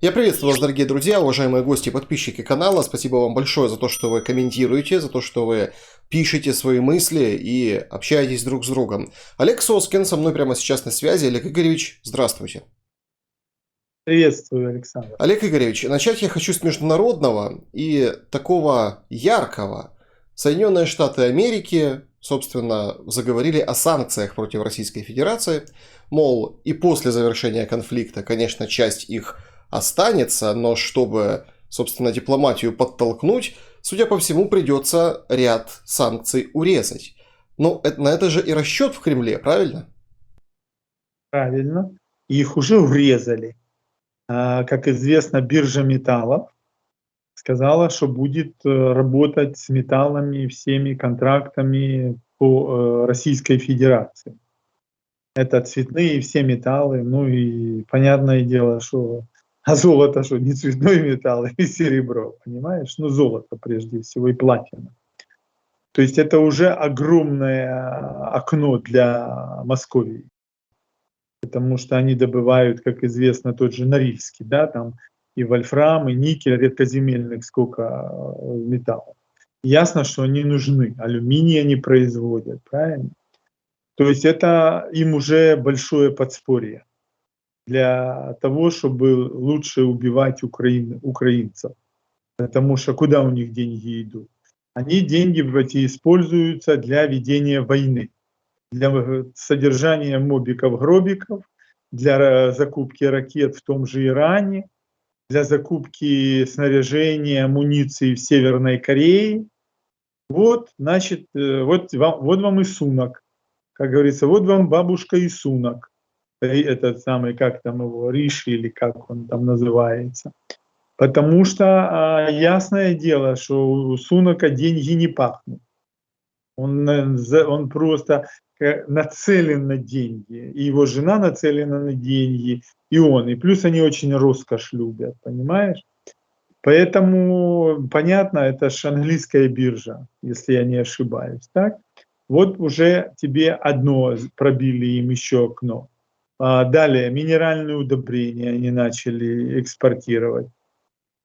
Я приветствую вас, дорогие друзья, уважаемые гости и подписчики канала. Спасибо вам большое за то, что вы комментируете, за то, что вы пишете свои мысли и общаетесь друг с другом. Олег Соскин со мной прямо сейчас на связи. Олег Игоревич, здравствуйте. Приветствую, Александр. Олег Игоревич, начать я хочу с международного и такого яркого. Соединенные Штаты Америки, собственно, заговорили о санкциях против Российской Федерации. Мол, и после завершения конфликта, конечно, часть их останется, но чтобы, собственно, дипломатию подтолкнуть, судя по всему, придется ряд санкций урезать. Но на это же и расчет в Кремле, правильно? Правильно. Их уже урезали. Как известно, биржа металлов сказала, что будет работать с металлами, всеми контрактами по Российской Федерации. Это цветные все металлы, ну и понятное дело, что золото, что не цветной металл, и серебро, понимаешь? Ну золото прежде всего и платина. То есть это уже огромное окно для Московии. Потому что они добывают, как известно, тот же Норильский, да, там и вольфрам, и никель, редкоземельных сколько металлов. Ясно, что они нужны, алюминий они производят, правильно? То есть это им уже большое подспорье для того, чтобы лучше убивать украинцев. Потому что куда у них деньги идут? Они деньги эти используются для ведения войны, для содержания мобиков-гробиков, для закупки ракет в том же Иране, для закупки снаряжения, амуниции в Северной Корее. Вот, значит, вот вам и сунок. Как говорится, вот вам бабушка и сунок. Этот самый, как там его, Риши или как он там называется. Потому что ясное дело, что у сунока деньги не пахнут. Он просто нацелен на деньги, и его жена нацелена на деньги, и он. И плюс они очень роскошь любят, понимаешь? Поэтому, понятно, это же английская биржа, если я не ошибаюсь, так? Вот уже тебе одно пробили им еще окно. Далее, минеральные удобрения они начали экспортировать.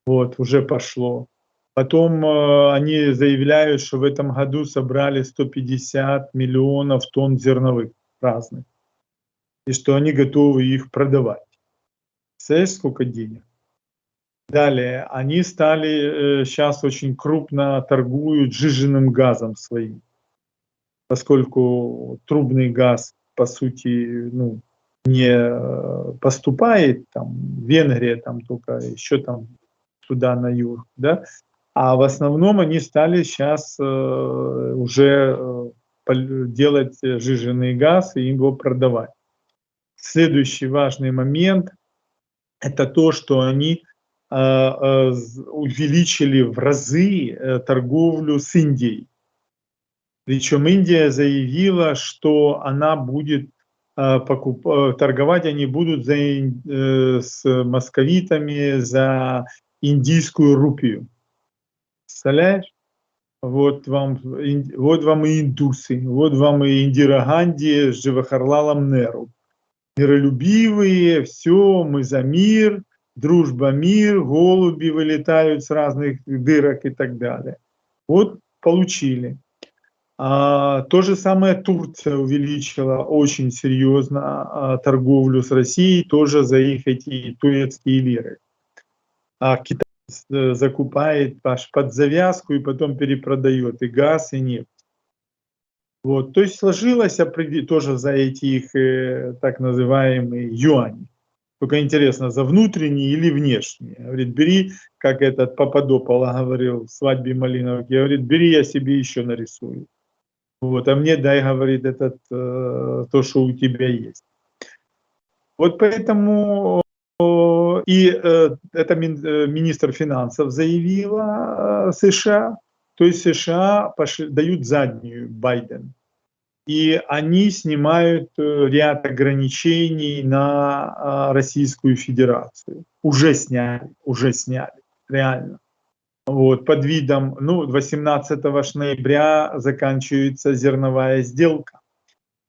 Вот, уже пошло. Потом они заявляют, что в этом году собрали 150 миллионов тонн зерновых разных, и что они готовы их продавать. Представляешь, сколько денег? Далее, они стали сейчас очень крупно торгуют сжиженным газом своим, поскольку трубный газ, по сути, ну, не поступает, там, Венгрия, там только еще там туда на юг, да, а в основном они стали сейчас уже делать сжиженный газ и его продавать. Следующий важный момент – это то, что они увеличили в разы торговлю с Индией. Причем Индия заявила, что она будет торговать, они будут с московитами за индийскую рупию. Представляешь? Вот вам и индусы, вот вам и Индира Ганди с Джавахарлалом Неру. Миролюбивые, все, мы за мир, дружба, мир, голуби вылетают с разных дырок и так далее. Вот получили. То же самое Турция увеличила очень серьезно торговлю с Россией, тоже за их эти турецкие лиры. Китай закупает аж под завязку и потом перепродает и газ, и нефть. Вот. То есть сложилось тоже за эти их так называемые юани. Только интересно, за внутренние или внешние? Говорит, бери, как этот Пападопола говорил в «Свадьбе Малиновки», говорит, бери, я себе еще нарисую. Вот, а мне дай, говорит, то, что у тебя есть. Вот поэтому это министр финансов заявила США, то есть США дают заднюю Байден. И они снимают ряд ограничений на Российскую Федерацию. Уже сняли, реально. Вот, под видом, 18 ноября заканчивается зерновая сделка.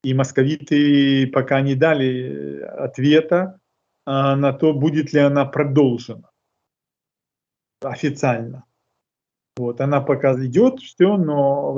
И московиты пока не дали ответа, на то, будет ли она продолжена официально. Вот, она пока идет, все, но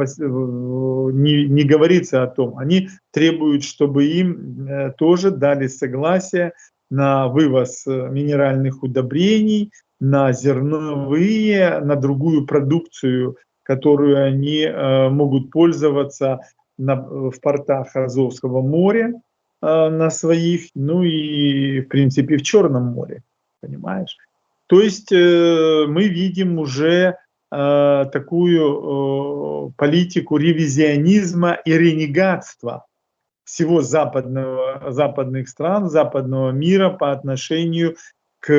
не говорится о том. Они требуют, чтобы им тоже дали согласие на вывоз минеральных удобрений, на зерновые, на другую продукцию, которую они могут пользоваться в портах Азовского моря на своих, ну и в принципе в Черном море, понимаешь? То есть мы видим уже такую политику ревизионизма и ренегатства всего западных стран, западного мира по отношению к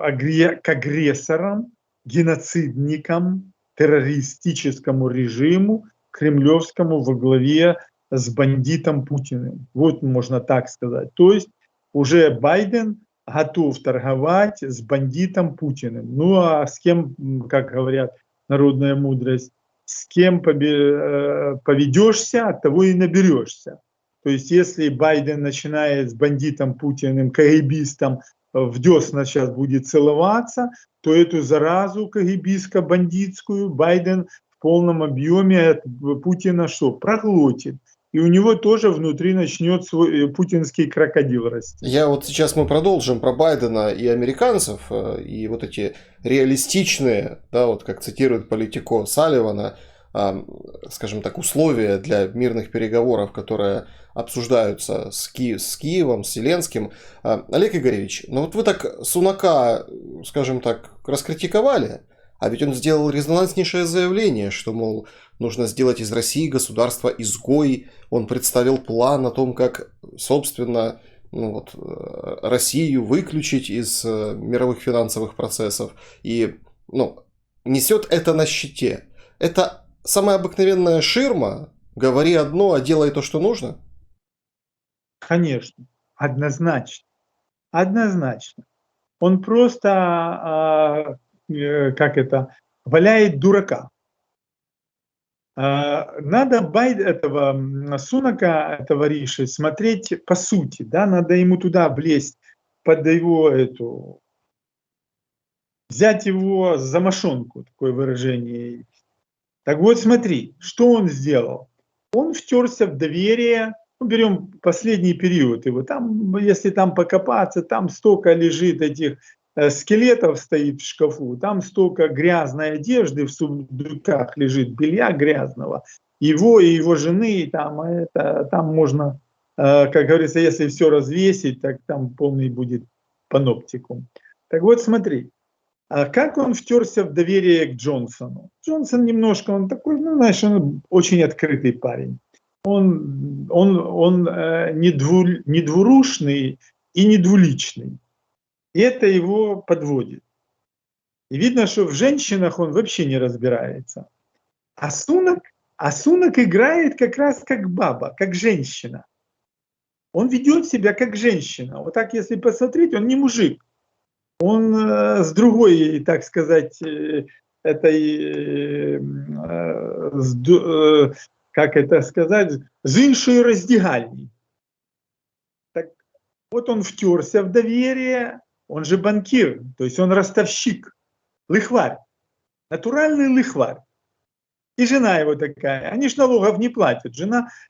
агрессорам, геноцидникам, террористическому режиму, кремлевскому во главе с бандитом Путиным. Вот можно так сказать. То есть уже Байден готов торговать с бандитом Путиным. Ну а с кем, как говорят, народная мудрость, с кем поведешься, от того и наберешься. То есть если Байден начинает с бандитом Путиным, КГБистом в десна сейчас будет целоваться, то эту заразу КГБистско-бандитскую Байден в полном объеме от Путина что? Проглотит. И у него тоже внутри начнет свой путинский крокодил расти. Сейчас мы продолжим про Байдена и американцев, и вот эти реалистичные, да, вот как цитирует Политико Салливана, скажем так, условия для мирных переговоров, которые обсуждаются с Киевом, с Зеленским. Олег Игоревич, ну вот вы так Сунака, скажем так, раскритиковали, а ведь он сделал резонанснейшее заявление, что, мол, нужно сделать из России государство-изгой. Он представил план о том, как, собственно, Россию выключить из мировых финансовых процессов. И несет это на щите. Это самая обыкновенная ширма. Говори одно, а делай то, что нужно. Конечно, однозначно. Однозначно. Он просто, валяет дурака. Надо этого Сунака, этого Риши, смотреть по сути, да, надо ему туда влезть под его взять его за мошонку, такое выражение. Так вот, смотри, что он сделал. Он втерся в доверие, берем последний период его, там, если там покопаться, там столько лежит этих скелетов стоит в шкафу, там столько грязной одежды в сундуках лежит, белья грязного, его и его жены, там можно, как говорится, если все развесить, так там полный будет паноптикум. Так вот, смотри, как он втерся в доверие к Джонсону? Джонсон немножко, он такой, он очень открытый парень. Он не двурушный и не двуличный. И это его подводит. И видно, что в женщинах он вообще не разбирается. А Сунак играет как раз как баба, как женщина. Он ведет себя как женщина. Вот так, если посмотреть, он не мужик. Он с другой, так сказать, с іншої роздягальні. Так вот он втерся в доверие, он же банкир, то есть он ростовщик, лихварь, натуральный лихварь. И жена его такая, они ж налогов не платят,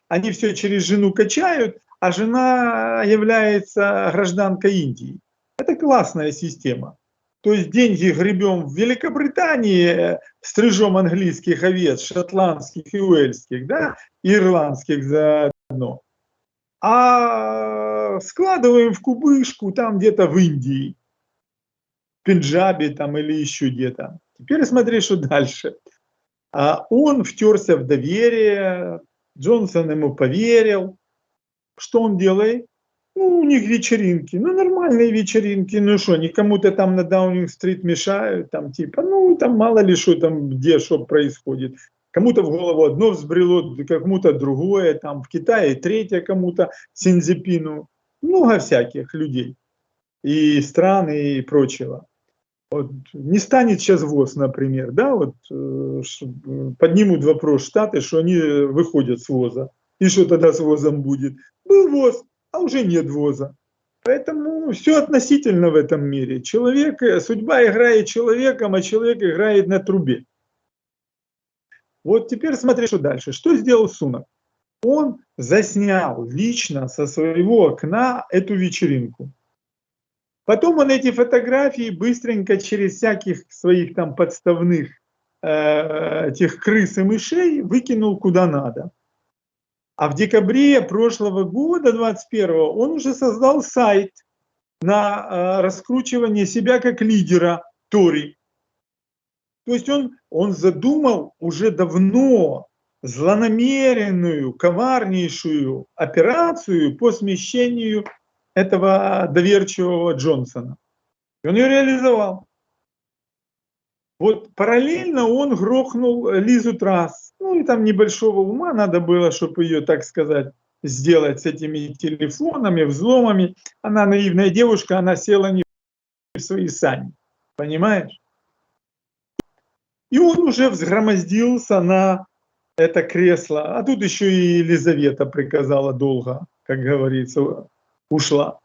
они все через жену качают, а жена является гражданкой Индии. Это классная система. То есть деньги гребем в Великобритании, стрижем английских овец, шотландских и уэльских, да, ирландских заодно. А складываем в кубышку там где-то в Индии, в Пенджабе там или еще где-то. Теперь смотри, что дальше. Он втерся в доверие, Джонсон ему поверил. Что он делает? У них вечеринки, нормальные вечеринки, что, они кому-то там на Даунинг-стрит мешают, там там мало ли что там, где что происходит. Кому-то в голову одно взбрело, кому-то другое, там в Китае третье кому-то, Синьцзепину, много всяких людей и стран и прочего. Вот, не станет сейчас ВОЗ, например, да, вот поднимут вопрос Штаты, что они выходят с ВОЗа, и что тогда с ВОЗом будет? Был ВОЗ, а уже нет ВОЗа. Поэтому все относительно в этом мире. Человек, судьба играет человеком, а человек играет на трубе. Вот теперь смотри, что дальше. Что сделал Сунак? Он заснял лично со своего окна эту вечеринку. Потом он эти фотографии быстренько через всяких своих там подставных этих крыс и мышей выкинул куда надо. А в декабре прошлого года, 21-го, он уже создал сайт на раскручивание себя как лидера Тори. То есть он задумал уже давно злонамеренную, коварнейшую операцию по смещению этого доверчивого Джонсона. И он ее реализовал. Вот параллельно он грохнул Лизу Трасс. Ну и там небольшого ума надо было, чтобы ее, так сказать, сделать с этими телефонами, взломами. Она наивная девушка, она села не в свои сани. Понимаешь? И он уже взгромоздился на это кресло. А тут еще и Елизавета приказала долго, как говорится, ушла.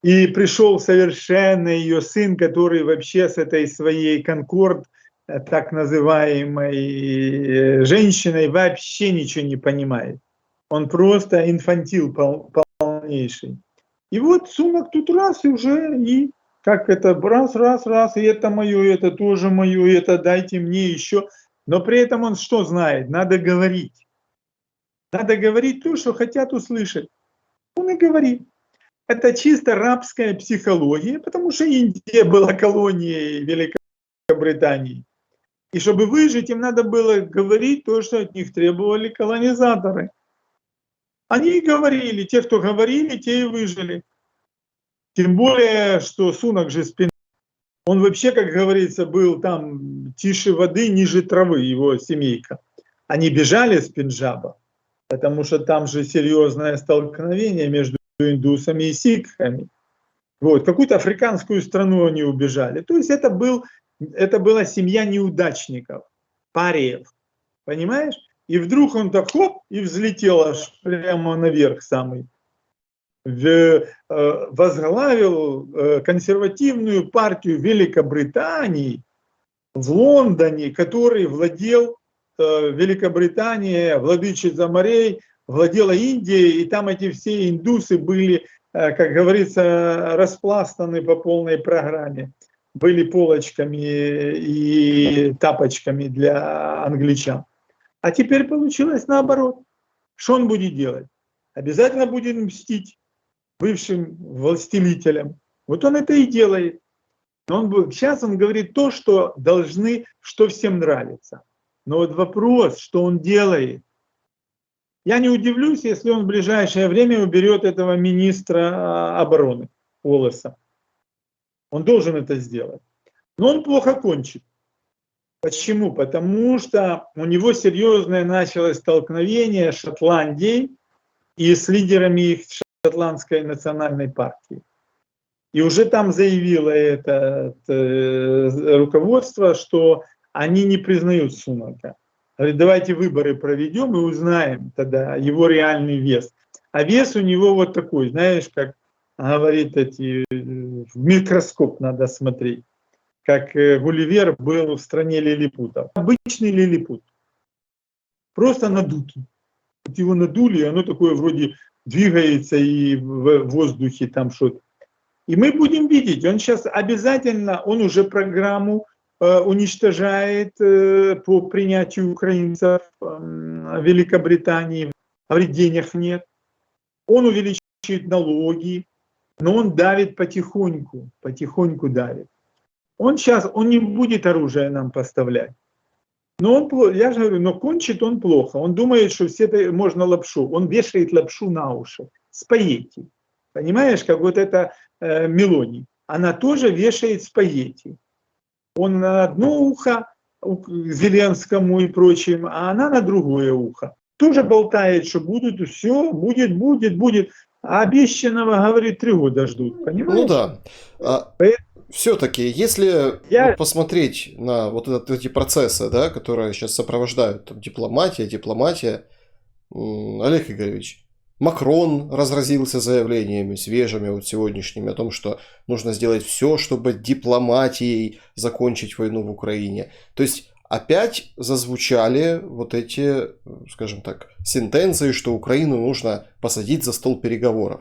И пришел совершенно ее сын, который вообще с этой своей Конкорд, так называемой женщиной, вообще ничего не понимает. Он просто инфантил полнейший. И вот Сунак тут раз и уже, и как это, раз, и это мое, и это тоже мое, и это дайте мне еще. Но при этом он что знает? Надо говорить. Надо говорить то, что хотят услышать. Он и говорит. Это чисто рабская психология, потому что Индия была колонией Великобритании. И чтобы выжить, им надо было говорить то, что от них требовали колонизаторы. Они и говорили. Те, кто говорили, те и выжили. Тем более, что Сунак же с Пенджаба, он вообще, как говорится, был там тише воды, ниже травы, его семейка. Они бежали с Пенджаба, потому что там же серьезное столкновение между индусами и сикхами. Вот. В какую-то африканскую страну они убежали. То есть это была семья неудачников, париев. Понимаешь? И вдруг он так хоп, и взлетел аж прямо наверх самый. Возглавил консервативную партию Великобритании в Лондоне, который владел Великобритания, владычица морей, владела Индией, и там эти все индусы были, как говорится, распластаны по полной программе. Были полочками и тапочками для англичан. А теперь получилось наоборот. Что он будет делать? Обязательно будет мстить бывшим властелителям. Вот он это и делает. Но сейчас он говорит то, что должны, что всем нравится. Но вот вопрос, что он делает. Я не удивлюсь, если он в ближайшее время уберет этого министра обороны Уоллеса. Он должен это сделать. Но он плохо кончит. Почему? Потому что у него серьезное началось столкновение с Шотландией и с лидерами их шотландской национальной партии. И уже там заявило это руководство, что они не признают Сунака. Говорит, давайте выборы проведем и узнаем тогда его реальный вес. А вес у него вот такой, знаешь, как говорит в микроскоп надо смотреть. Как Гулливер был в стране лилипутов. Обычный лилипут. Просто надутый. Вот его надули, и оно такое вроде двигается и в воздухе там что-то. И мы будем видеть, он сейчас обязательно, он уже программу уничтожает по принятию украинцев в Великобритании. Говорит, денег нет. Он увеличивает налоги, но он давит потихоньку давит. Он сейчас, он не будет оружие нам поставлять. Но он, я же говорю, но кончит он плохо. Он думает, что все это можно лапшу. Он вешает лапшу на уши. Спагетти. Понимаешь, как вот это Мелони. Она тоже вешает спагетти. Он на одно ухо Зеленскому и прочим, а она на другое ухо. Тоже болтает, что будут, все, будет. А обещанного, говорит, 3 года ждут. Понимаешь? Ну да. Все-таки, если посмотреть на вот эти процессы, да, которые сейчас сопровождают дипломатия, Олег Игоревич, Макрон разразился заявлениями свежими, вот сегодняшними, о том, что нужно сделать все, чтобы дипломатией закончить войну в Украине. То есть опять зазвучали вот эти, скажем так, сентенции, что Украину нужно посадить за стол переговоров.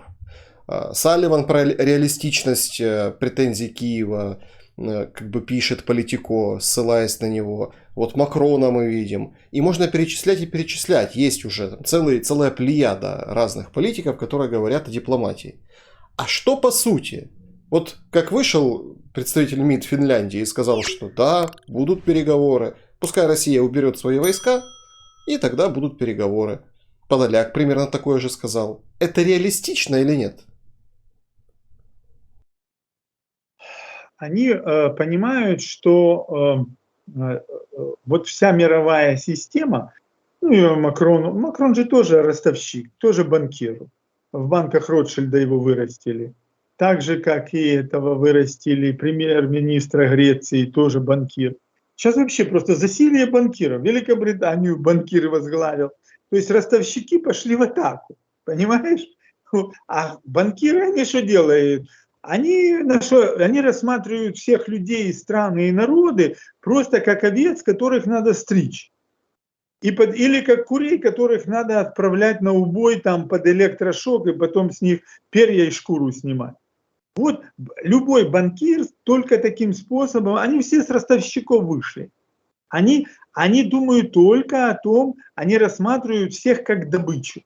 Салливан про реалистичность претензий Киева как бы пишет Политико, ссылаясь на него. Вот Макрона мы видим. И можно перечислять и перечислять. Есть уже там целая плеяда разных политиков, которые говорят о дипломатии. А что по сути? Вот как вышел представитель МИД Финляндии и сказал, что да, будут переговоры. Пускай Россия уберет свои войска, и тогда будут переговоры. Подоляк примерно такое же сказал. Это реалистично или нет? Они понимают, что вот вся мировая система, ну и Макрон же тоже ростовщик, тоже банкир. В банках Ротшильда его вырастили. Так же, как и этого вырастили премьер-министра Греции, тоже банкир. Сейчас вообще просто засилие банкиров. Великобританию банкир возглавил. То есть ростовщики пошли в атаку. Понимаешь? А банкиры, они что делают? Они рассматривают всех людей, страны и народы просто как овец, которых надо стричь. Или как курей, которых надо отправлять на убой там, под электрошок и потом с них перья и шкуру снимать. Вот любой банкир только таким способом, они все с ростовщиков вышли. Они думают только о том, они рассматривают всех как добычу.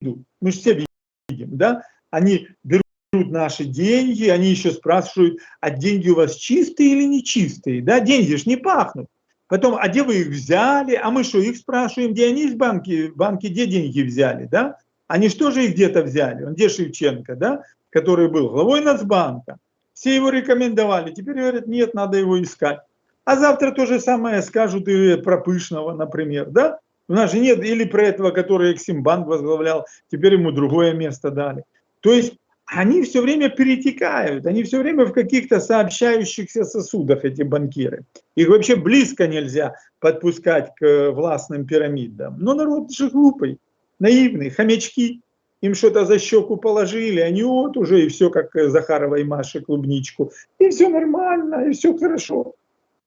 Мы же все видим, да? Они берут наши деньги, они еще спрашивают, а деньги у вас чистые или нечистые? Да, деньги же не пахнут. Потом, а где вы их взяли? А мы что, их спрашиваем, где они из банки, где деньги взяли, да? Они что же их где-то взяли? Он где Шевченко, да? Который был главой Нацбанка. Все его рекомендовали, теперь говорят, нет, надо его искать. А завтра то же самое скажут и про Пышного, например, да? У нас же нет, или про этого, который Эксимбанк возглавлял, теперь ему другое место дали. То есть они все время перетекают, они все время в каких-то сообщающихся сосудах, эти банкиры. Их вообще близко нельзя подпускать к властным пирамидам. Но народ же глупый, наивный, хомячки. Им что-то за щеку положили, они вот уже и все, как Захарова и Маша клубничку. И все нормально, и все хорошо.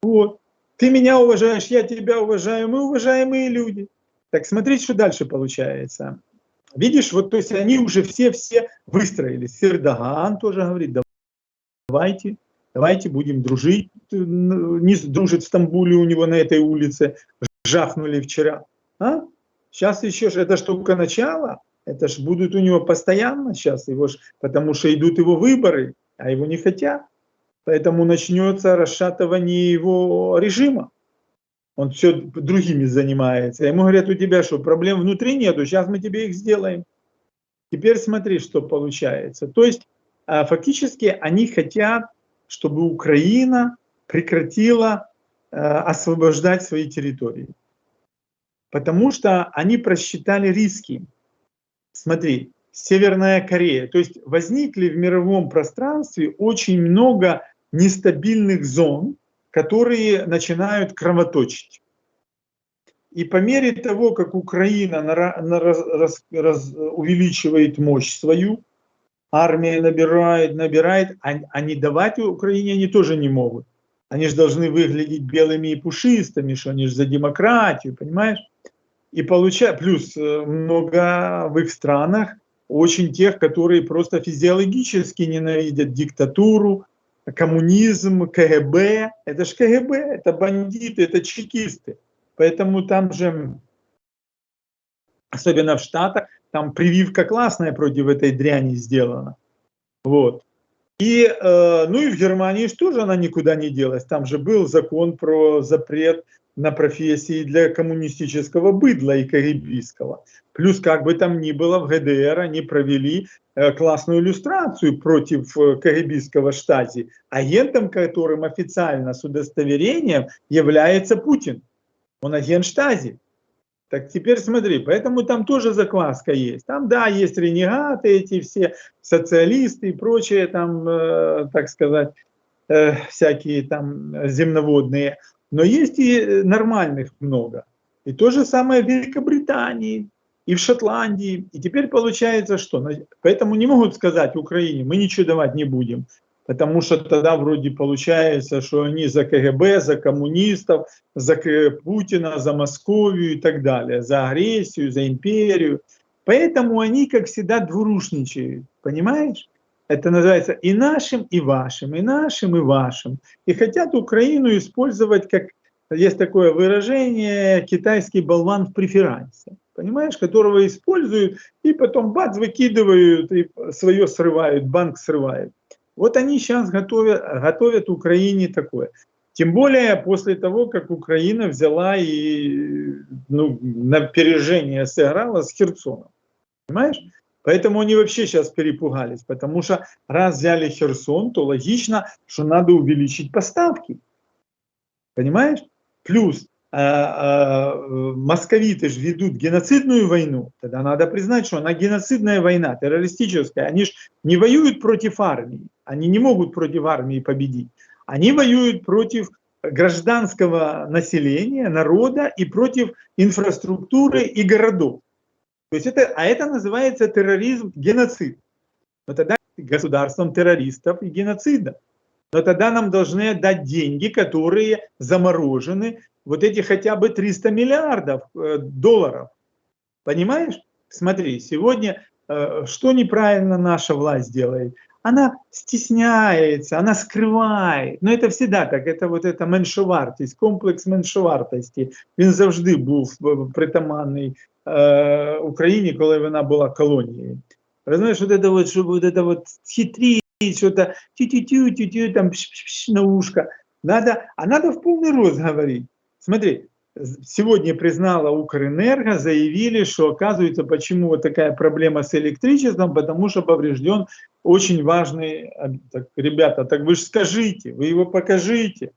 Вот. Ты меня уважаешь, я тебя уважаю, мы уважаемые люди. Так смотрите, что дальше получается. Видишь, вот то есть они уже все выстроились. Эрдоган тоже говорит, давайте будем дружить. Не дружит в Стамбуле у него на этой улице, жахнули вчера. А? Сейчас еще, это ж только начало, это ж будут у него постоянно сейчас, потому что идут его выборы, а его не хотят. Поэтому начнется расшатывание его режима. Он все другими занимается. Ему говорят, у тебя что, проблем внутри нету, сейчас мы тебе их сделаем. Теперь смотри, что получается. То есть фактически они хотят, чтобы Украина прекратила освобождать свои территории. Потому что они просчитали риски. Смотри, Северная Корея. То есть возникли в мировом пространстве очень много нестабильных зон, которые начинают кровоточить. И по мере того, как Украина увеличивает мощь свою, армия набирает, а не давать Украине они тоже не могут. Они же должны выглядеть белыми и пушистыми, что они же за демократию, понимаешь? И плюс много в их странах очень тех, которые просто физиологически ненавидят диктатуру, коммунизм, КГБ. Это ж КГБ, это бандиты, это чекисты. Поэтому там же, особенно в Штатах, там прививка классная против этой дряни сделана. Вот. И, ну и в Германии тоже она никуда не делась. Там же был закон про запрет на профессии для коммунистического быдла и КГБистского. Плюс, как бы там ни было, в ГДР они провели классную иллюстрацию против КГБистского штази, агентом которым официально с удостоверением является Путин. Он агент штази. Так теперь смотри, поэтому там тоже закваска есть. Там, да, есть ренегаты эти все, социалисты и прочие там, так сказать, всякие там земноводные. Но есть и нормальных много. И то же самое в Великобритании. и в Шотландии. И теперь получается что? Поэтому не могут сказать Украине, мы ничего давать не будем. Потому что тогда вроде получается, что они за КГБ, за коммунистов, за Путина, за Московию и так далее, за агрессию, за империю. Поэтому они, как всегда, двурушничают, понимаешь? Это называется и нашим, и вашим, и нашим, и вашим. И хотят Украину использовать, как есть такое выражение, китайский болван в преферансе, понимаешь, которого используют и потом бац, выкидывают, и свое срывают, банк срывает. Вот они сейчас готовят Украине такое. Тем более после того, как Украина взяла и на опережение сыграла с Херсоном. Понимаешь? Поэтому они вообще сейчас перепугались. Потому что раз взяли Херсон, то логично, что надо увеличить поставки. Понимаешь? Плюс московиты же ведут геноцидную войну, тогда надо признать, что она геноцидная война, террористическая. Они же не воюют против армии, они не могут против армии победить. Они воюют против гражданского населения, народа и против инфраструктуры и городов. То есть это называется терроризм, геноцид. Но тогда государством террористов и геноцида. Но тогда нам должны отдать деньги, которые заморожены, вот эти хотя бы 300 миллиардов долларов. Понимаешь? Смотри, сегодня что неправильно наша власть делает? Она стесняется, она скрывает. Но это всегда так, это вот эта меншовартість, комплекс меншовартості. Він завжди був притаманний Україні, коли вона була колонією. Розумієш, вот это вот, чтобы вот это вот хитрить, что-то тю-тю-тю-тю-тю, там на ушко. Надо в полный рост говорить. Смотри, сегодня признала Укрэнерго, заявили, что оказывается, почему вот такая проблема с электричеством, потому что поврежден очень важный, так, ребята, так вы же скажите, вы его покажите.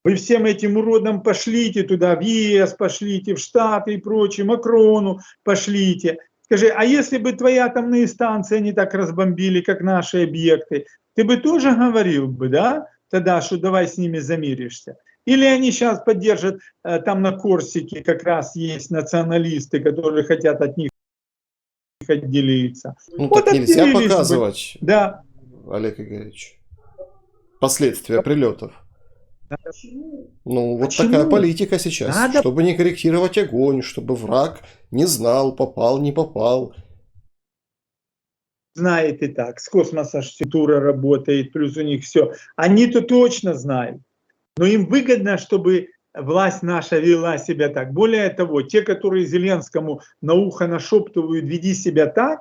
Вы всем этим уродам пошлите туда, в ЕС пошлите, в Штаты и прочее, Макрону пошлите. Скажи, а если бы твои атомные станции не так разбомбили, как наши объекты, ты бы тоже говорил бы, да, тогда, что давай с ними замиришься? Или они сейчас поддержат, там на Корсике как раз есть националисты, которые хотят от них отделиться. Ну вот так нельзя отделились бы. показывать, Да. Олег Игоревич, последствия прилетов. Ну, вот Почему? такая политика сейчас. Надо- Чтобы не корректировать огонь, чтобы враг не знал, попал, не попал. Знает и так, с космоса Тура работает, плюс у них все. Они-то точно знают. Но им выгодно, чтобы власть наша вела себя так. Более того, те, которые Зеленскому на ухо нашептывают «веди себя так»,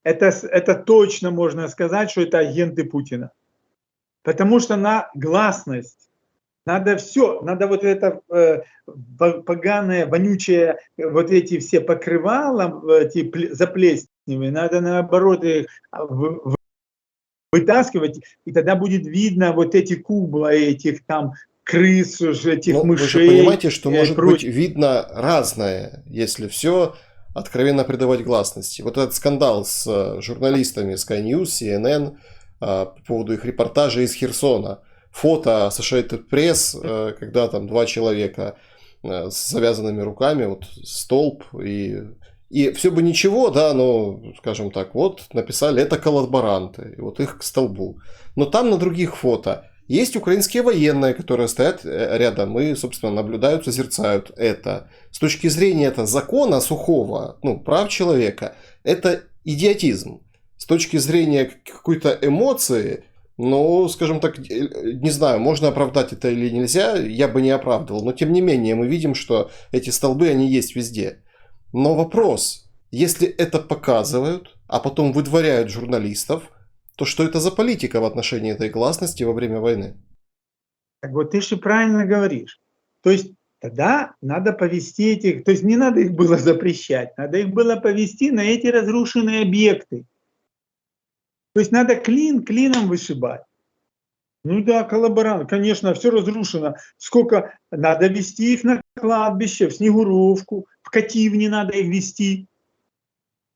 это точно можно сказать, что это агенты Путина. Потому что на гласность надо все, надо вот это поганое, вонючее, вот эти все покрывала, эти заплесневые, надо наоборот их вытаскивать, и тогда будет видно вот эти кубла этих там крыс, этих Ну, мышей. вы же понимаете, что может быть прочее. видно разное, если все откровенно придавать гласности. Вот этот скандал с журналистами Sky News, CNN по поводу их репортажа из Херсона. Фото Associated Press, когда там два человека с завязанными руками, вот столб, и все бы ничего, да, но, скажем так, вот написали, это коллаборанты, и вот их к столбу. Но там на других фото есть украинские военные, которые стоят рядом и, собственно, наблюдают, созерцают это. С точки зрения закона сухого, ну, прав человека, это идиотизм. С точки зрения какой-то эмоции, ну, скажем так, не знаю, можно оправдать это или нельзя, я бы не оправдывал, но тем не менее мы видим, что эти столбы, они есть везде. Но вопрос, если это показывают, а потом выдворяют журналистов, то что это за политика в отношении этой гласности во время войны? Так вот ты же правильно говоришь. То есть тогда надо повести этих, то есть не надо их было запрещать, надо их было повести на эти разрушенные объекты. То есть надо клин клином вышибать. Ну да, коллаборант, конечно, все разрушено. Сколько надо вести их на кладбище, в Снегуровку, в Кативни надо их вести.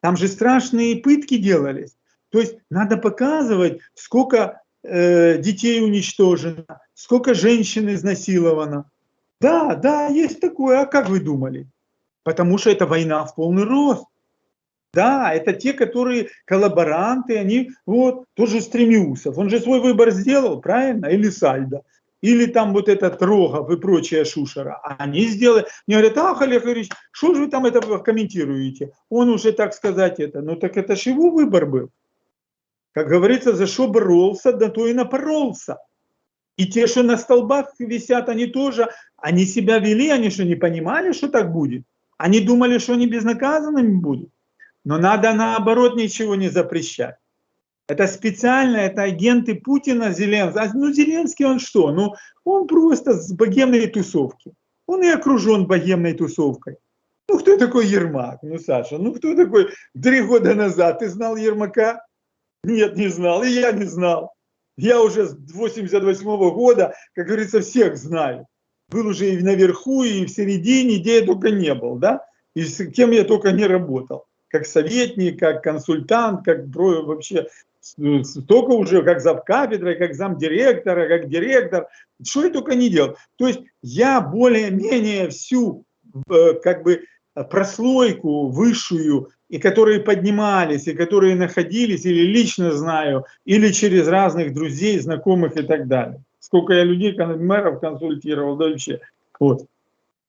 Там же страшные пытки делались. То есть надо показывать, сколько детей уничтожено, сколько женщин изнасиловано. Да, есть такое. А как вы думали? Потому что это война в полный рост. Да, это те, которые коллаборанты, они, вот, тоже Стремиусов, он же свой выбор сделал, правильно? Или Сальдо, или там вот этот Рогов и прочая шушера. Они сделали, мне говорят, ах, Олег Ильич, что же вы там это комментируете? Он уже, так сказать, это, ну так это же его выбор был. Как говорится, за что боролся, да то и напоролся. И те, что на столбах висят, они тоже, они себя вели, они что, не понимали, что так будет? Они думали, что они безнаказанными будут? Но надо наоборот ничего не запрещать. Это специально, это агенты Путина, Зеленского. Ну, Зеленский он что? Ну, он просто с богемной тусовки. Он и окружен богемной тусовкой. Ну, кто такой Ермак? Ну, Саша, ну, кто такой 3 года назад? Ты знал Ермака? Нет, не знал, и я не знал. Я уже с 88-го года, как говорится, всех знаю. Был уже и наверху, и в середине, где я только не был, да? И с кем я только не работал. Как советник, как консультант, как вообще столько уже, как завкафедрой, как замдиректора, как директор. Что я только не делал. То есть я более-менее всю как бы прослойку высшую, и которые поднимались, и которые находились, или лично знаю, или через разных друзей, знакомых и так далее. Сколько я людей, мэров консультировал, да вообще. Вот.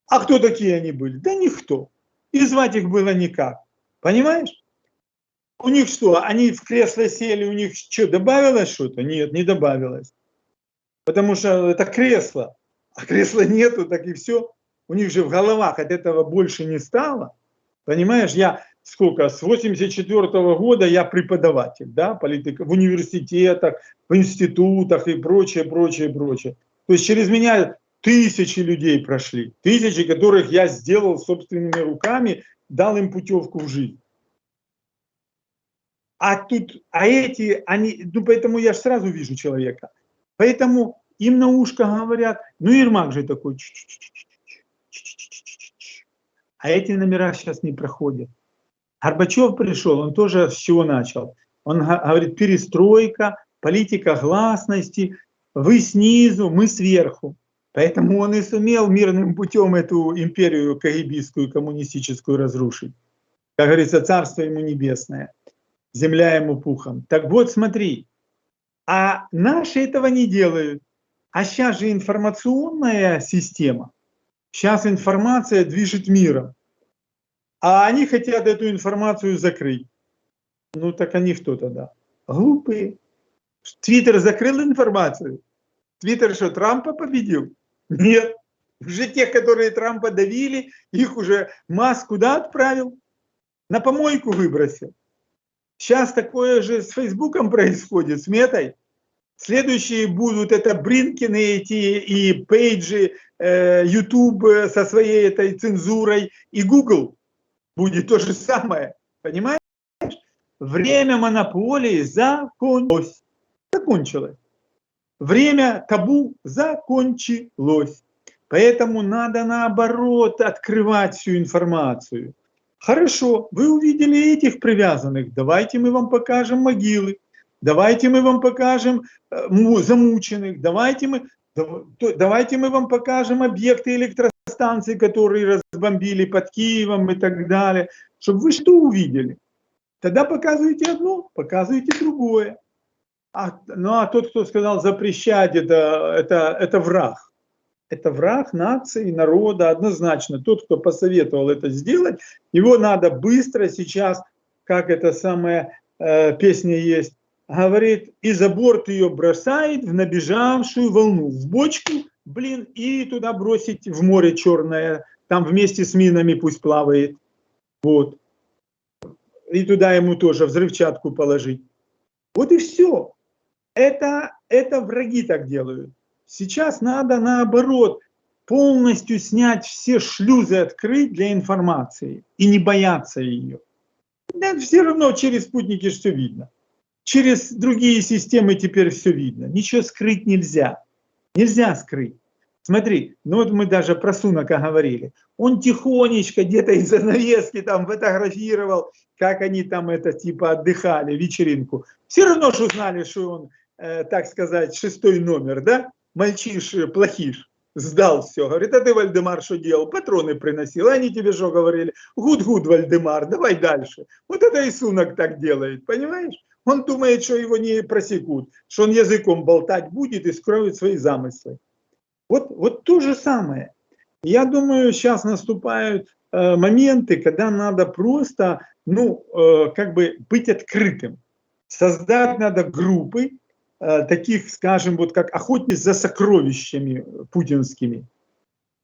А кто такие они были? Да никто. И звать их было никак. Понимаешь? У них что, они в кресло сели, у них что, добавилось что-то? Нет, не добавилось. Потому что это кресло, а кресла нету, так и все. У них же в головах от этого больше не стало. Понимаешь, я сколько, с 84-го года я преподаватель, да, политика, в университетах, в институтах и прочее, прочее, прочее. То есть через меня тысячи людей прошли, тысячи, которых я сделал собственными руками, дал им путевку в жизнь. А тут, а эти, они, ну поэтому я же сразу вижу человека. Поэтому им на ушко говорят, ну Ермак же такой, а эти номера сейчас не проходят. Горбачев пришел, он тоже с чего начал? Он говорит, перестройка, политика гласности, вы снизу, мы сверху. Поэтому он и сумел мирным путем эту империю кагибистскую, коммунистическую разрушить. Как говорится, царство ему небесное, земля ему пухом. Так вот, смотри, а наши этого не делают. А сейчас же информационная система, сейчас информация движет миром. А они хотят эту информацию закрыть. Ну так они кто тогда? Глупые. Твиттер закрыл информацию? Твиттер что, Трампа победил? Нет. Уже тех, которые Трампа давили, их уже Маск куда отправил? На помойку выбросил. Сейчас такое же с Фейсбуком происходит, с Метой. Следующие будут это Бринкины эти и пейджи, YouTube со своей этой цензурой, и Google будет то же самое. Понимаешь? Время монополии закончилось. Закончилось. Время табу закончилось. Поэтому надо наоборот открывать всю информацию. Хорошо, вы увидели этих привязанных, давайте мы вам покажем могилы, давайте мы вам покажем замученных, давайте мы вам покажем объекты электростанций, которые разбомбили под Киевом и так далее, чтобы вы что увидели. Тогда показывайте одно, показывайте другое. Ну а тот, кто сказал запрещать, это враг. Это враг нации, народа, однозначно. Тот, кто посоветовал это сделать, его надо быстро сейчас, как эта самая песня есть, говорит, и за борт ее бросает в набежавшую волну, в бочку, блин, и туда бросить в море черное, там вместе с минами пусть плавает. Вот. И туда ему тоже взрывчатку положить. Вот и все. Это враги так делают. Сейчас надо наоборот полностью снять все шлюзы, открыть для информации и не бояться ее. Да, все равно через спутники все видно. Через другие системы теперь все видно. Ничего скрыть нельзя. Нельзя скрыть. Смотри, ну вот мы даже про Сунака говорили. Он тихонечко где-то из занавески там фотографировал, как они там это типа отдыхали, вечеринку. Все равно что знали, что он, так сказать, 6-й номер, да? Мальчиш, плохиш. сдал все. Говорит, а ты, Вальдемар, что делал? Патроны приносил. А они тебе что говорили? Гуд-гуд, Вальдемар, давай дальше. Вот это и Сунок так делает, понимаешь? Он думает, что его не просекут, что он языком болтать будет и скроет свои замыслы. Вот то же самое. Я думаю, сейчас наступают моменты, когда надо просто, как бы быть открытым. Создать надо группы, таких, скажем, вот как охотниц за сокровищами путинскими.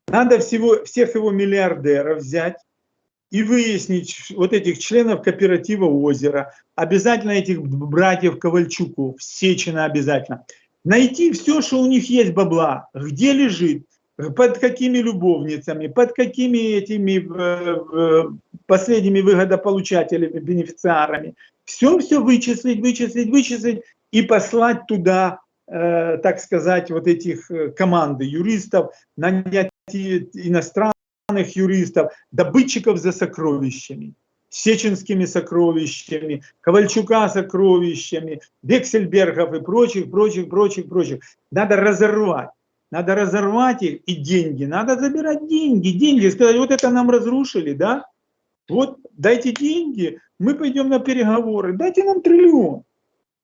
Надо всех его миллиардеров взять и выяснить вот этих членов кооператива «Озеро», обязательно этих братьев Ковальчуков, Сечина обязательно. Найти все, что у них есть бабла, где лежит, под какими любовницами, под какими этими последними выгодополучателями, бенефициарами. Все вычислить и послать туда, так сказать, вот этих команды юристов, нанять иностранных юристов, добытчиков за сокровищами, сеченскими сокровищами, Ковальчука сокровищами, Вексельбергов и прочих. Надо разорвать их и деньги. Надо забирать деньги, сказать, вот это нам разрушили, да? Вот дайте деньги, мы пойдем на переговоры, дайте нам триллион,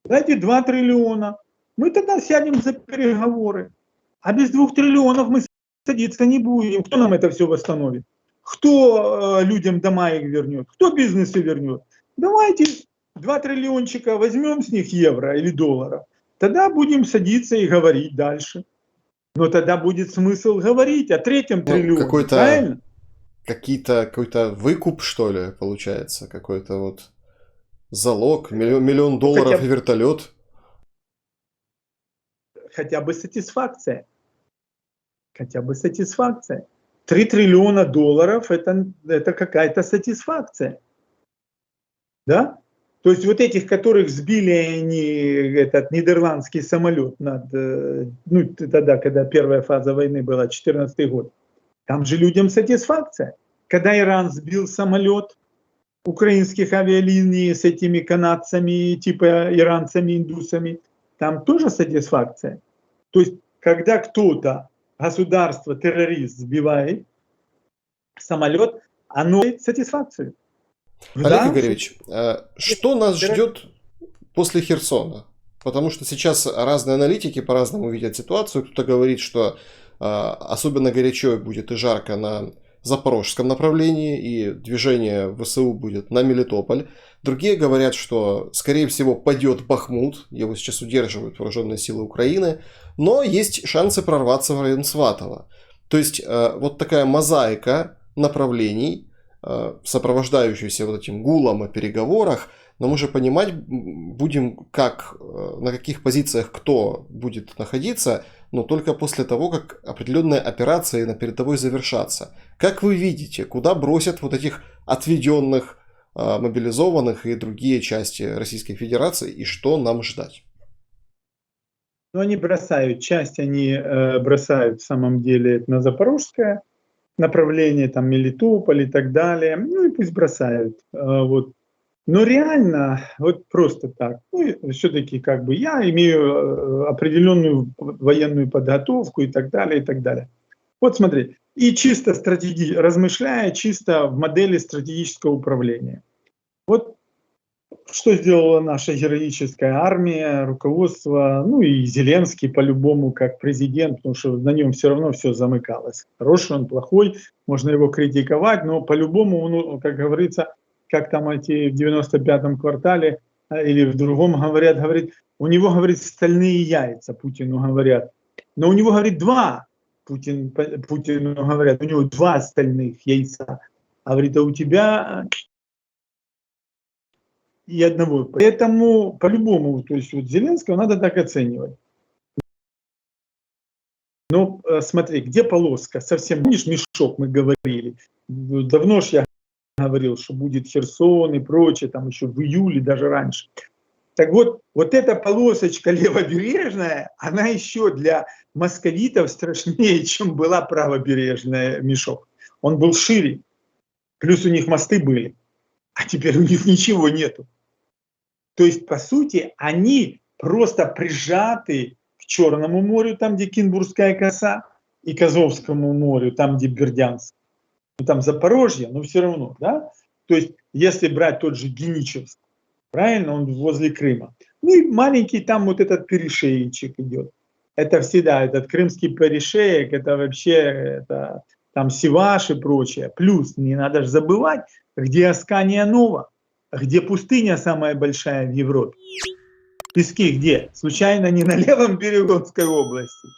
дайте 2 триллиона, мы тогда сядем за переговоры. А без 2 триллионов мы садиться не будем. Кто нам это все восстановит? Кто людям дома их вернет? Кто бизнесы вернет? Давайте 2 триллиончика возьмем с них евро или долларов. Тогда будем садиться и говорить дальше. Но тогда будет смысл говорить о 3-м триллионе, правильно? Какой-то выкуп, что ли, получается? Какой-то вот залог, миллион долларов и вертолет. Хотя бы сатисфакция. 3 триллиона долларов это какая-то сатисфакция. Да? То есть вот этих, которых сбили они, этот нидерландский самолет тогда, когда первая фаза войны была, 2014 год, там же людям сатисфакция. Когда Иран сбил самолет украинских авиалиний с этими канадцами, типа иранцами, индусами, там тоже сатисфакция. То есть когда кто-то, государство, террорист сбивает самолет, оно дает сатисфакцию. Олег Игоревич, что нас ждет после Херсона? Потому что сейчас разные аналитики по-разному видят ситуацию. Кто-то говорит, что особенно горячо будет и жарко на запорожском направлении, и движение ВСУ будет на Мелитополь. Другие говорят, что, скорее всего, падет Бахмут, его сейчас удерживают вооруженные силы Украины, но есть шансы прорваться в район Сватово. То есть, вот такая мозаика направлений, сопровождающаяся вот этим гулом о переговорах, но мы же понимать будем, на каких позициях кто будет находиться, но только после того, как определенные операции на передовой завершатся. Как вы видите, куда бросят вот этих отведенных, мобилизованных и другие части Российской Федерации, и что нам ждать? Ну, они бросают, часть они бросают в самом деле на запорожское направление, там Мелитополь и так далее, ну и пусть бросают. Вот. Но реально, вот просто так, все-таки как бы я имею определенную военную подготовку и так далее, и так далее. Вот смотри, и чисто размышляя чисто в модели стратегического управления. Вот что сделала наша героическая армия, руководство, ну и Зеленский по-любому как президент, потому что на нем все равно все замыкалось. Хороший он, плохой, можно его критиковать, но по-любому он, как говорится, как там эти в 95-м квартале или в другом говорит, у него, говорит, стальные яйца, Путину говорят. Но у него, говорит, Путину говорят, у него 2 стальных яйца. А говорит, а у тебя и одного. Поэтому по-любому, то есть вот Зеленского надо так оценивать. Но смотри, где полоска? Совсем, помнишь, мешок мы говорили? Давно ж я говорил, что будет Херсон и прочее, там еще в июле, даже раньше. Так вот, вот эта полосочка левобережная, она еще для московитов страшнее, чем была правобережная мешок. Он был шире, плюс у них мосты были, а теперь у них ничего нету. То есть, по сути, они просто прижаты к Черному морю, там, где Кинбургская коса, и к Азовскому морю, там, где Бердянск, ну, там Запорожье, но все равно, да? То есть, если брать тот же Геничевск, правильно, он возле Крыма. Ну и маленький там вот этот перешеечек идет. Это всегда, этот крымский перешеек, это вообще, это, там Севаш и прочее. Плюс, не надо же забывать, где Аскания Нова, где пустыня самая большая в Европе. Пески где? Случайно не на левом берегу Омской области.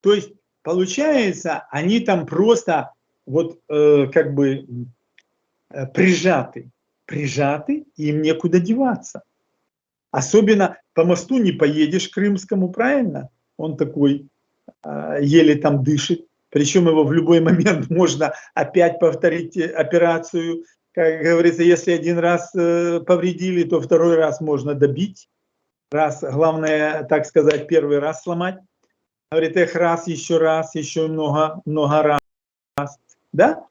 То есть, получается, они там просто вот как бы прижаты, им некуда деваться. Особенно по мосту не поедешь крымскому, правильно? Он такой еле там дышит. Причем его в любой момент можно опять повторить операцию. Как говорится, если один раз повредили, то второй раз можно добить. Раз, главное, так сказать, первый раз сломать. Говорит, эх, раз, еще много раз. Да?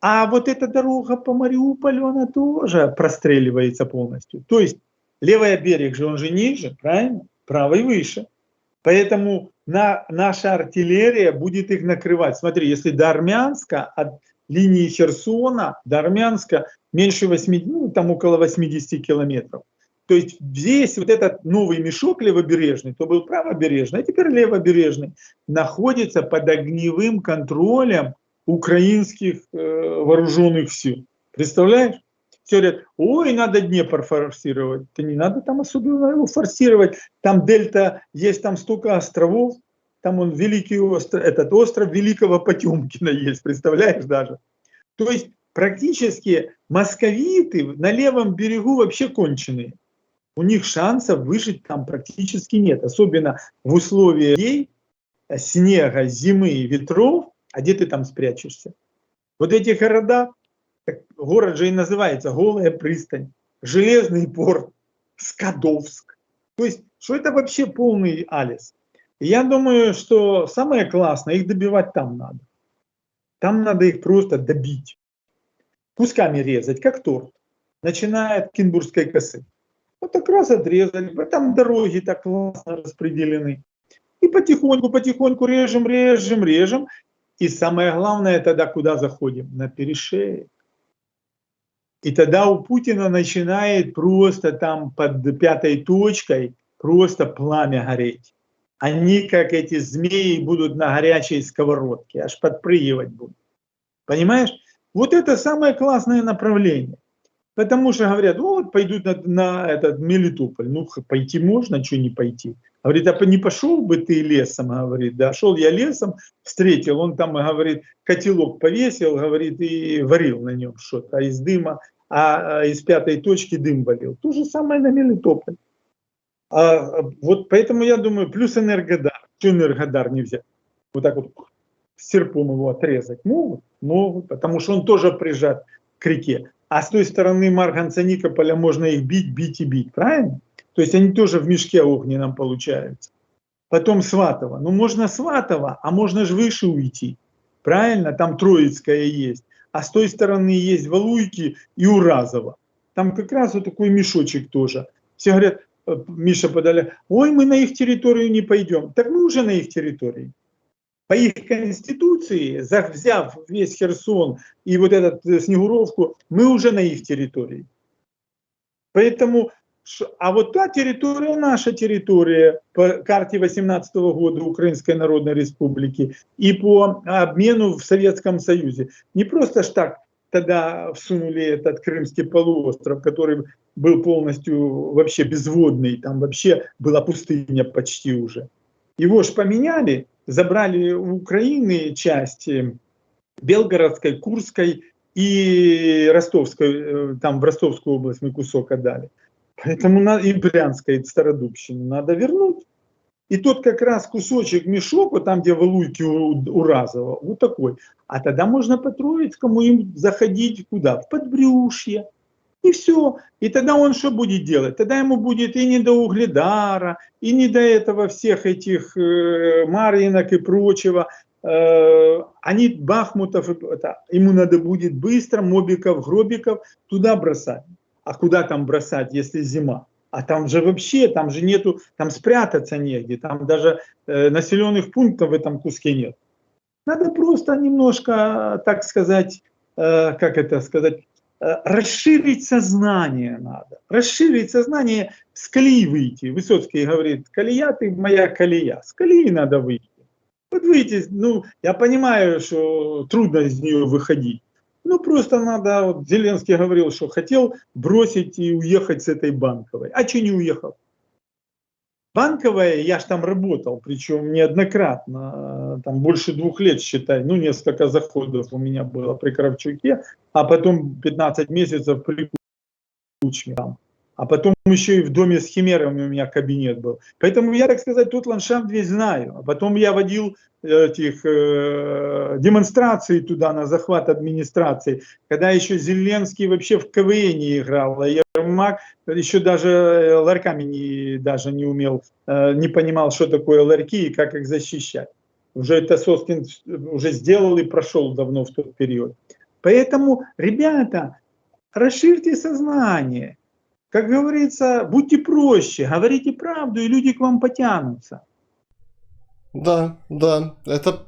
А вот эта дорога по Мариуполю, она тоже простреливается полностью. То есть левый берег же, он же ниже, правильно? Правый выше. Поэтому наша артиллерия будет их накрывать. Смотри, если до Армянска, от линии Херсона до Армянска меньше 80, ну там около 80 километров. То есть здесь вот этот новый мешок левобережный, то был правобережный, а теперь левобережный, находится под огневым контролем украинских вооруженных сил. Представляешь? Все говорят, ой, надо Днепр форсировать. Да не надо там особенно его форсировать. Там дельта, есть там столько островов. Там он великий остров, этот остров Великого Потемкина есть, представляешь даже. То есть практически московиты на левом берегу вообще конченые. У них шансов выжить там практически нет. Особенно в условиях снега, зимы и ветров. А где ты там спрячешься? Вот эти города, город же и называется Голая пристань, Железный порт, Скадовск. То есть, что это вообще полный алис. И я думаю, что самое классное, их добивать там надо. Там надо их просто добить. Кусками резать, как торт. Начиная от Кинбургской косы. Вот так раз отрезали, там дороги так классно распределены. И потихоньку режем. И самое главное тогда куда заходим? На перешеек. И тогда у Путина начинает просто там под 5-й точкой просто пламя гореть. Они, как эти змеи, будут на горячей сковородке, аж подпрыгивать будут. Понимаешь? Вот это самое классное направление. Потому что говорят, вот пойдут на этот Мелитополь. Ну, пойти можно, что не пойти. Говорит, а не пошел бы ты лесом, говорит, да, шел я лесом, встретил, он там, говорит, котелок повесил, говорит, и варил на нем что-то, из дыма, а из 5-й точки дым валил. То же самое на Мелитополь. Вот поэтому я думаю, плюс Энергодар. Что Энергодар не взять? Вот так вот серпом его отрезать могут, потому что он тоже прижат к реке. А с той стороны Марганца Никополя можно их бить, правильно? То есть они тоже в мешке огненном получаются. Потом Сватово. Ну можно Сватово, а можно же выше уйти. Правильно? Там Троицкая есть. А с той стороны есть Валуйки и Уразово. Там как раз вот такой мешочек тоже. Все говорят, Миша подали, ой, мы на их территорию не пойдем. Так мы уже на их территории. По их конституции, взяв весь Херсон и вот эту Снегуровку, мы уже на их территории. Поэтому, а вот та территория, наша территория, по карте 18 года Украинской Народной Республики и по обмену в Советском Союзе. Не просто ж так тогда всунули этот Крымский полуостров, который был полностью вообще безводный, там вообще была пустыня почти уже. Его ж поменяли, забрали у Украины части Белгородской, Курской и Ростовской, там в Ростовскую область мы кусок отдали. Поэтому и Брянской, Стародубщину надо вернуть. И тот как раз кусочек мешок, вот там, где Валуйки у Разова, вот такой. А тогда можно по Троицкому им заходить куда? В Подбрюшье. И все. И тогда он что будет делать? Тогда ему будет и не до Угледара, и не до этого всех этих Марьинок и прочего. Они Бахмутов, ему надо будет быстро Мобиков, Гробиков туда бросать. А куда там бросать, если зима? А там же вообще, там же нету, там спрятаться негде, там даже населенных пунктов в этом куске нет. Надо просто немножко, так сказать, как это сказать, расширить сознание надо. Расширить сознание, с колеи выйти. Высоцкий говорит: колея ты моя колея. С колеи надо выйти. Вот выйти, ну, я понимаю, что трудно из нее выходить. Ну, просто надо, вот Зеленский говорил, что хотел бросить и уехать с этой Банковой. А что не уехал? Банковая, я ж там работал, причем неоднократно, там больше 2 лет, считай, ну, несколько заходов у меня было при Кравчуке, а потом 15 месяцев при Кучме там. А потом еще и в доме с химерами у меня кабинет был. Поэтому я, так сказать, тот ландшафт весь знаю. А потом я водил этих демонстраций туда на захват администрации, когда еще Зеленский вообще в КВН играл, а Ермак еще даже ларьками даже не умел, не понимал, что такое ларьки и как их защищать. Уже это Соскин уже сделал и прошел давно в тот период. Поэтому, ребята, расширьте сознание. Как говорится, будьте проще, говорите правду, и люди к вам потянутся. Да, да, это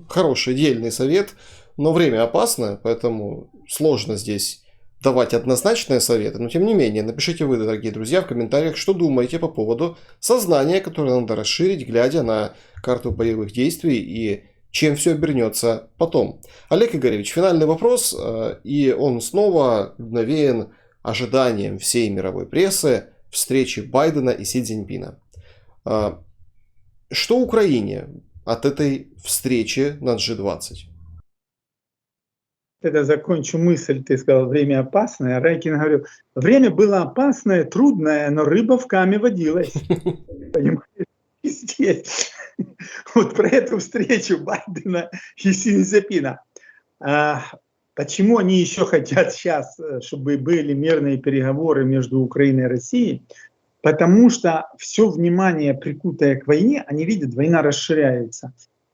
хороший, дельный совет, но время опасное, поэтому сложно здесь давать однозначные советы. Но тем не менее, напишите вы, дорогие друзья, в комментариях, что думаете по поводу сознания, которое надо расширить, глядя на карту боевых действий и чем все обернется потом. Олег Игоревич, финальный вопрос, и он снова навеян ожиданием всей мировой прессы встречи Байдена и Си Цзиньпина. Что Украине от этой встречи на G20? Это закончу мысль, ты сказал, время опасное. Райкин говорил, время было опасное, трудное, но рыба в каме водилась. Понимаешь? И здесь. Вот про эту встречу Байдена и Си Цзиньпина. Почему они еще хотят сейчас, чтобы были мирные переговоры между Украиной и Россией? Потому что все внимание, прикутое к войне, они видят, война расширяется.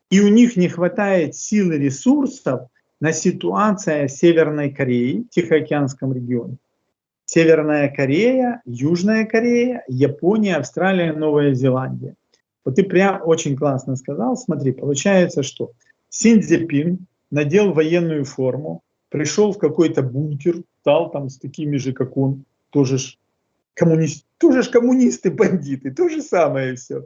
И у них не хватает сил и ресурсов на ситуацию Северной Кореи, в Тихоокеанском регионе. Северная Корея, Южная Корея, Япония, Австралия, Новая Зеландия. Вот ты прям очень классно сказал. Смотри, получается, что Си Цзиньпин надел военную форму, пришел в какой-то бункер, стал там с такими же, как он, тоже ж коммунисты, бандиты, то же самое все.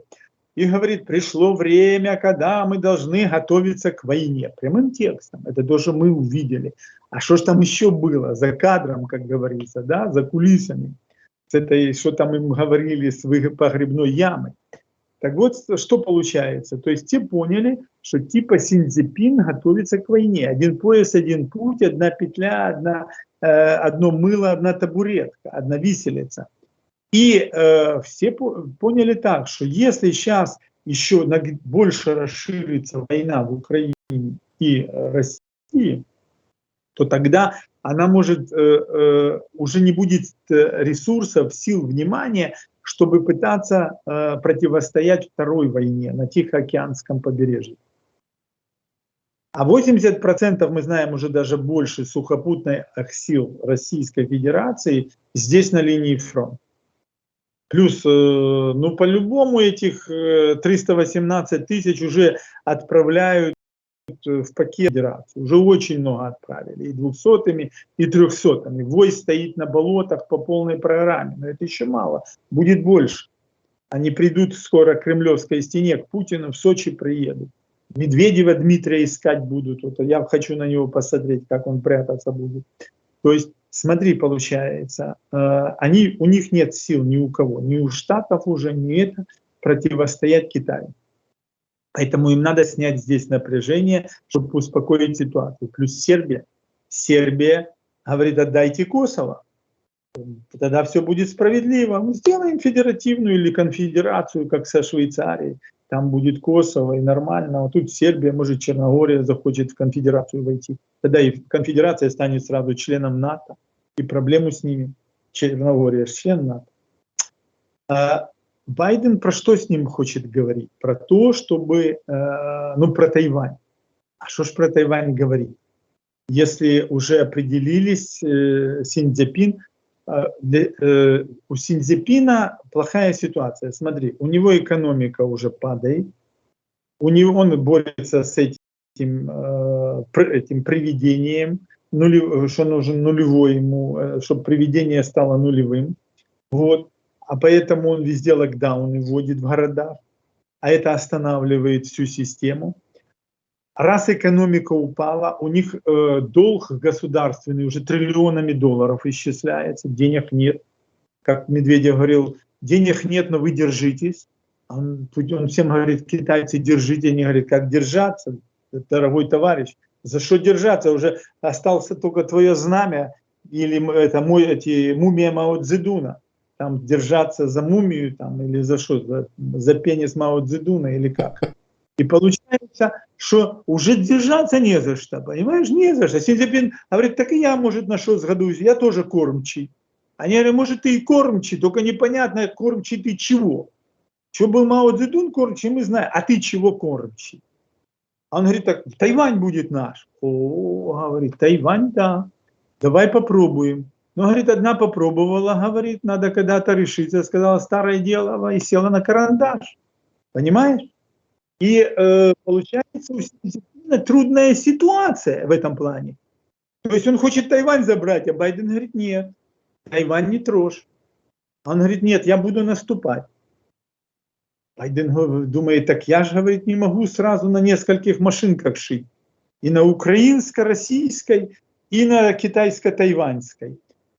И говорит, пришло время, когда мы должны готовиться к войне. Прямым текстом. Это тоже мы увидели. А что ж там еще было за кадром, как говорится, да, за кулисами? С этой, что там им говорили с погребной ямы. Так вот, что получается? То есть те поняли, что типа Си Цзиньпин готовится к войне. Один пояс, один путь, одна петля, одно мыло, одна табуретка, одна виселица. И все поняли так, что если сейчас еще больше расширится война в Украине и России, то тогда она может, уже не будет ресурсов, сил, внимания, чтобы пытаться противостоять второй войне на Тихоокеанском побережье. А 80% мы знаем уже даже больше сухопутных сил Российской Федерации здесь на линии фронта. Плюс, ну по-любому этих 318 тысяч уже отправляют в пакет федерации. Уже очень много отправили. И 200-ми, и 300-ми. Войск стоит на болотах по полной программе. Но это еще мало. Будет больше. Они придут скоро к Кремлевской стене, к Путину, в Сочи приедут. Медведева Дмитрия искать будут. Вот я хочу на него посмотреть, как он прятаться будет. То есть, смотри, получается, у них нет сил ни у кого, ни у Штатов уже, ни это, противостоять Китаю. Поэтому им надо снять здесь напряжение, чтобы успокоить ситуацию. Плюс Сербия. Сербия говорит, отдайте Косово. Тогда все будет справедливо. Мы сделаем федеративную или конфедерацию, как со Швейцарией. Там будет Косово и нормально. А тут Сербия, может, Черногория захочет в конфедерацию войти. Тогда и конфедерация станет сразу членом НАТО. И проблему с ними. Черногория член НАТО. Байден про что с ним хочет говорить? Про то, чтобы, про Тайвань. А что ж про Тайвань говорить? Если уже определились Си Цзиньпин, у Си Цзиньпина плохая ситуация. Смотри, у него экономика уже падает, он борется с этим этим привидением, что нужен нулевой ему, чтобы привидение стало нулевым. Вот. А поэтому он везде локдауны вводит в городах, а это останавливает всю систему. Раз экономика упала, у них долг государственный уже триллионами долларов исчисляется, денег нет. Как Медведев говорил, денег нет, но вы держитесь. Он всем говорит, китайцы, держите. Они говорят, как держаться, дорогой товарищ? За что держаться? Уже остался только твое знамя или это мумия Мао Цзэдуна. Там держаться за мумию там, или за что? За пенис Мао Цзэдуна или как? И получается, что уже держаться не за что, понимаешь, не за что. Си Цзиньпин говорит, так и я, может, на что сгодуюсь, я тоже кормчий. Они говорят, может, ты и кормчий, только непонятно, кормчий ты чего. Что был Мао Цзэдун кормчий, мы знаем, а ты чего кормчий? Он говорит, так, Тайвань будет наш. О, говорит, Тайвань, да, давай попробуем. Но, говорит, одна попробовала, говорит, надо когда-то решиться, сказала, старое дело, и села на карандаш. Понимаешь? И получается действительно трудная ситуация в этом плане. То есть он хочет Тайвань забрать, а Байден говорит, нет, Тайвань не трожь. Он говорит, нет, я буду наступать. Байден думает, так я же, говорит, не могу сразу на нескольких машинках шить. И на украинско-российской, и на китайско-тайваньской.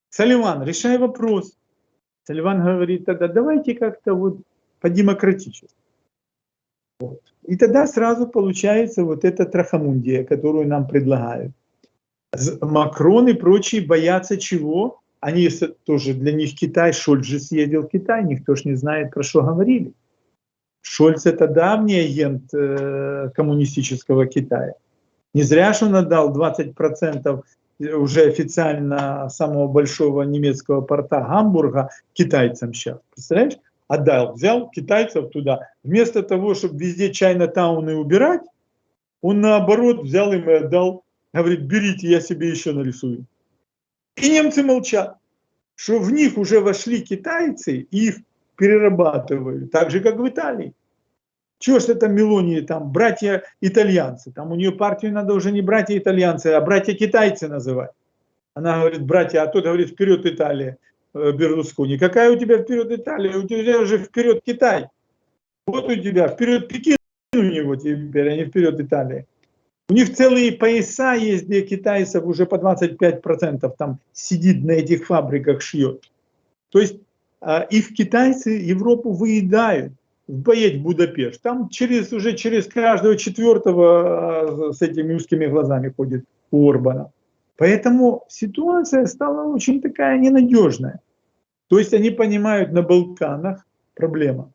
Салливан, решай вопрос. Салливан говорит, тогда давайте как-то вот по-демократически. Вот. И тогда сразу получается вот эта трахамундия, которую нам предлагают. Макрон и прочие боятся чего? Они тоже, для них Китай, Шольц же съездил в Китай, никто ж не знает, про что говорили. Шольц — это давний агент коммунистического Китая. Не зря же он отдал 20% уже официально самого большого немецкого порта Гамбурга китайцам сейчас. Представляешь? Отдал, взял китайцев туда. Вместо того, чтобы везде Чайна-тауны убирать, он наоборот взял им и отдал. Говорит, берите, я себе еще нарисую. И немцы молчат, что в них уже вошли китайцы и их перерабатывают, так же, как в Италии. Чего ж это Мелони, там, братья-итальянцы? Там у нее партию надо уже не братья-итальянцы, а братья-китайцы называть. Она говорит, братья, а тот говорит, вперед Италия, Берлускони. Какая у тебя вперед Италия? У тебя уже вперед Китай. Вот у тебя вперед Пекин у него теперь, а не вперед Италия. У них целые пояса есть, где китайцев уже по 25% там сидит на этих фабриках, шьет. То есть их китайцы Европу выедают. Поедь в Будапешт. Там уже через каждого четвертого с этими узкими глазами ходит у Орбана. Поэтому ситуация стала очень такая ненадежная. То есть они понимают, на Балканах проблема.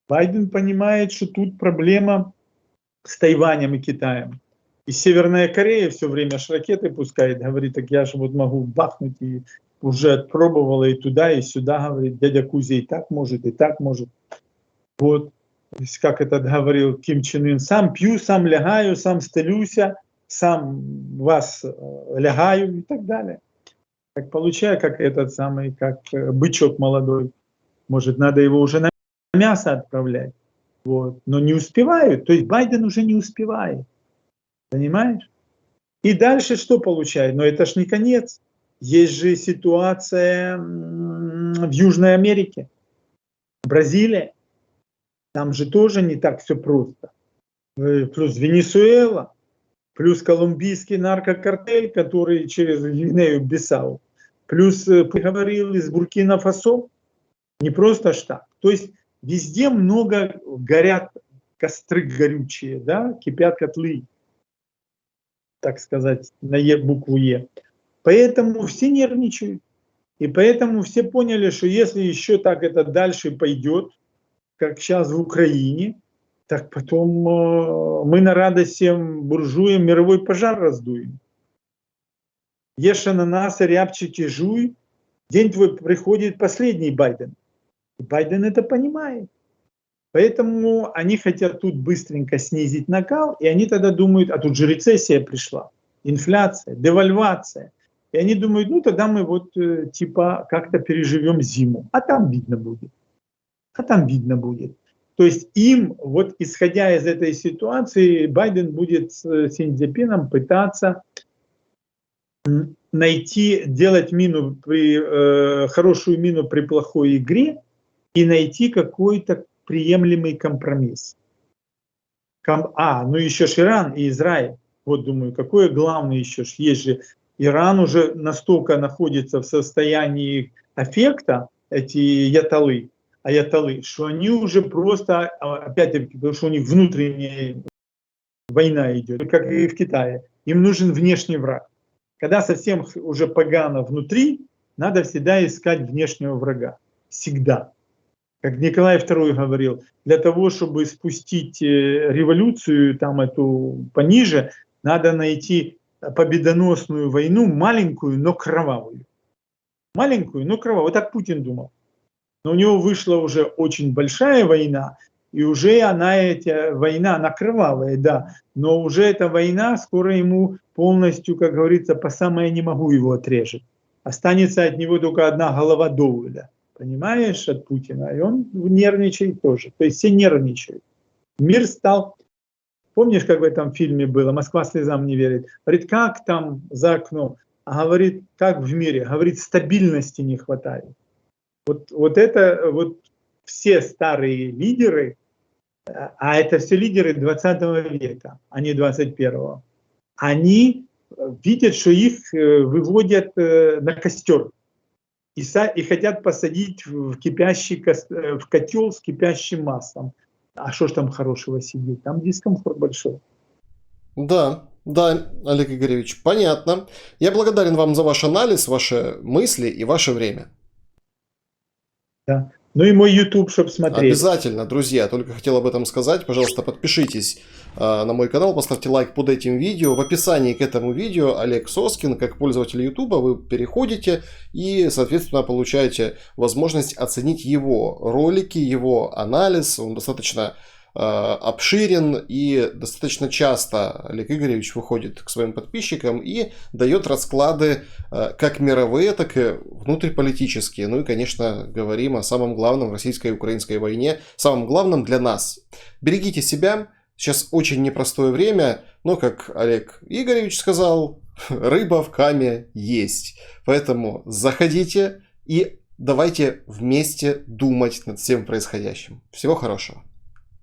Байден понимает, что тут проблема с Тайванем и Китаем. И Северная Корея все время ракеты пускает, говорит, так я же вот могу бахнуть, и уже отпробовала и туда, и сюда, говорит, дядя Кузя и так может, и так может. Вот, как этот говорил Ким Чен Ын, сам пью, сам лягаю, сам стелюся, сам вас лягаю и так далее. Так получаю, как этот самый, как бычок молодой. Может, надо его уже на мясо отправлять. Вот. Но не успевают, то есть Байден уже не успевает. Понимаешь? И дальше что получает? Но это ж не конец. Есть же ситуация в Южной Америке, Бразилия. Там же тоже не так все просто. Плюс Венесуэла, плюс колумбийский наркокартель, который через Гвинею-Бисау, плюс, говорил, из Буркина-Фасо, не просто штат. То есть везде много горят костры горючие, да, кипят котлы, так сказать, на букву Е. Поэтому все нервничают. И поэтому все поняли, что если еще так это дальше пойдет, как сейчас в Украине, так потом мы на радость всем буржуям мировой пожар раздуем. Ешь ананасы, рябчики, жуй. День твой приходит последний, Байден. И Байден это понимает. Поэтому они хотят тут быстренько снизить накал, и они тогда думают, а тут же рецессия пришла, инфляция, девальвация. И они думают, ну тогда мы вот типа как-то переживем зиму, а там видно будет. А там видно будет. То есть им, вот исходя из этой ситуации, Байден будет с Си Цзиньпином пытаться найти, делать мину хорошую мину при плохой игре и найти какой-то приемлемый компромисс. Ну еще ж Иран и Израиль. Вот думаю, какое главное еще ж. Есть же Иран уже настолько находится в состоянии аффекта, эти аятоллы, что они уже просто, опять-таки, потому что у них внутренняя война идет, как и в Китае. Им нужен внешний враг. Когда совсем уже погано внутри, надо всегда искать внешнего врага. Всегда. Как Николай II говорил, для того, чтобы спустить революцию там эту пониже, надо найти победоносную войну, маленькую, но кровавую. Маленькую, но кровавую. Вот так Путин думал. Но у него вышла уже очень большая война, и уже эта война, она кровавая, да, но уже эта война скоро ему полностью, как говорится, по самое не могу его отрежет. Останется от него только одна голова Доуэля. Понимаешь, от Путина, и он нервничает тоже. То есть все нервничают. Мир стал, помнишь, как в этом фильме было, «Москва слезам не верит», говорит, как там за окном, а говорит, как в мире, говорит, стабильности не хватает. Вот это, вот все старые лидеры, а это все лидеры 20 века, а не 21-го, они видят, что их выводят на костер. И хотят посадить в котел с кипящим маслом. А что ж там хорошего сидеть? Там дискомфорт большой. Да, Олег Игоревич, понятно. Я благодарен вам за ваш анализ, ваши мысли и ваше время. Да. Ну и мой YouTube, чтобы смотреть. Обязательно, друзья, только хотел об этом сказать. Пожалуйста, подпишитесь на мой канал, поставьте лайк под этим видео. В описании к этому видео Олег Соскин, как пользователь YouTube, вы переходите и, соответственно, получаете возможность оценить его ролики, его анализ. Он достаточно обширен, и достаточно часто Олег Игоревич выходит к своим подписчикам и дает расклады как мировые, так и внутриполитические. Ну и, конечно, говорим о самом главном в российско- и украинской войне, самом главном для нас. Берегите себя, сейчас очень непростое время, но, как Олег Игоревич сказал, рыба в каме есть. Поэтому заходите и давайте вместе думать над всем происходящим. Всего хорошего.